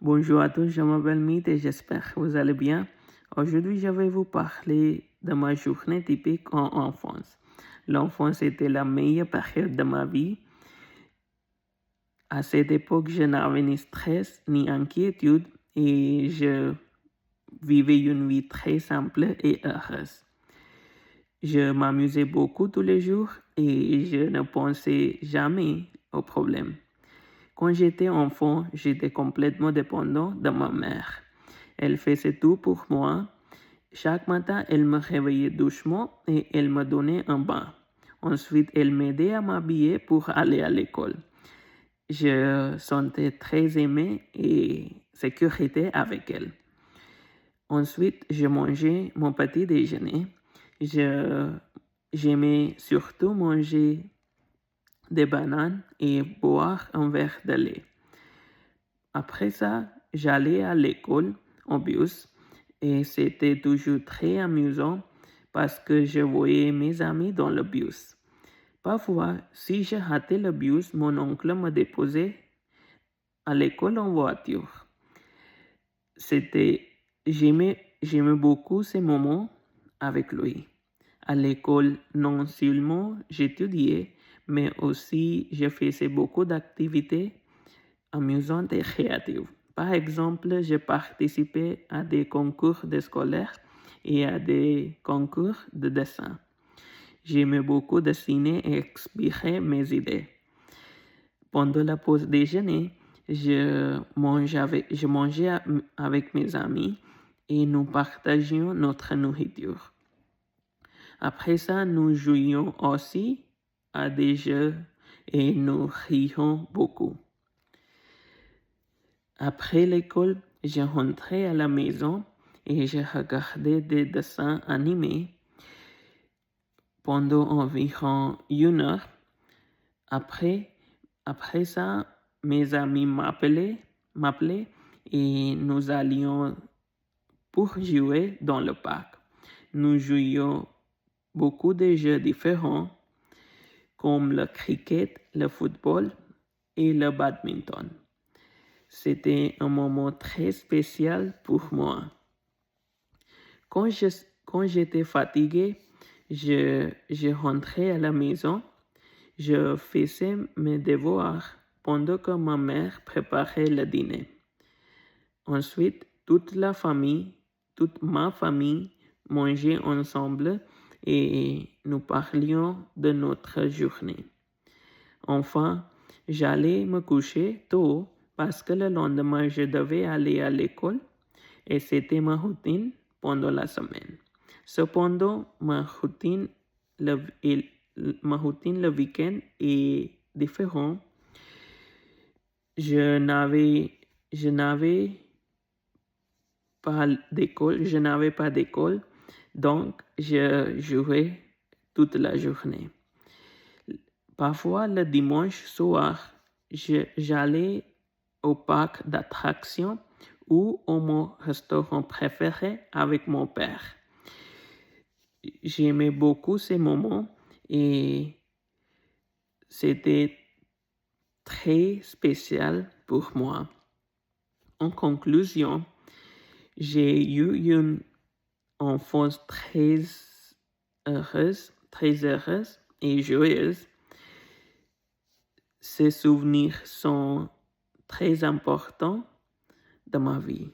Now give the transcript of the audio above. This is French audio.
Bonjour à tous, je m'appelle Meet et j'espère que vous allez bien. Aujourd'hui, je vais vous parler de ma journée typique en enfance. L'enfance était la meilleure période de ma vie. À cette époque, je n'avais ni stress ni inquiétude et je vivais une vie très simple et heureuse. Je m'amusais beaucoup tous les jours et je ne pensais jamais aux problèmes. Quand j'étais enfant, j'étais complètement dépendant de ma mère. Elle faisait tout pour moi. Chaque matin, elle me réveillait doucement et elle me donnait un bain. Ensuite, elle m'aidait à m'habiller pour aller à l'école. Je sentais très aimé et sécurité avec elle. Ensuite, je mangeais mon petit déjeuner. J'aimais surtout manger des bananes et boire un verre de lait. Après ça, j'allais à l'école en bus et c'était toujours très amusant parce que je voyais mes amis dans le bus. Parfois, si je ratais le bus, mon oncle me déposait à l'école en voiture. C'était, j'aimais beaucoup ces moments avec lui. À l'école, non seulement j'étudiais, mais aussi je faisais beaucoup d'activités amusantes et créatives. Par exemple, j'ai participé à des concours de scolaires et à des concours de dessin. J'aimais beaucoup dessiner et exprimer mes idées. Pendant la pause déjeuner, je mangeais avec mes amis et nous partagions notre nourriture. Après ça, nous jouions aussi à des jeux et nous rions beaucoup. Après l'école, je rentrais à la maison et je regardais des dessins animés pendant environ 1 heure. Après ça, mes amis m'appelaient et nous allions pour jouer dans le parc. Nous jouions beaucoup de jeux différents comme le cricket, le football et le badminton. C'était un moment très spécial pour moi. Quand j'étais fatigué, je rentrais à la maison. Je faisais mes devoirs pendant que ma mère préparait le dîner. Ensuite, toute ma famille mangeait ensemble et nous parlions de notre journée. Enfin, j'allais me coucher tôt parce que le lendemain, je devais aller à l'école et c'était ma routine pendant la semaine. Cependant, ma routine le week-end est différente. Je n'avais pas d'école, donc je jouais toute la journée. Parfois, le dimanche soir, j'allais au parc d'attractions ou au mon restaurant préféré avec mon père. J'aimais beaucoup ces moments et c'était très spécial pour moi. En conclusion, j'ai eu une enfance très heureuse et joyeuse. Ces souvenirs sont très importants de ma vie.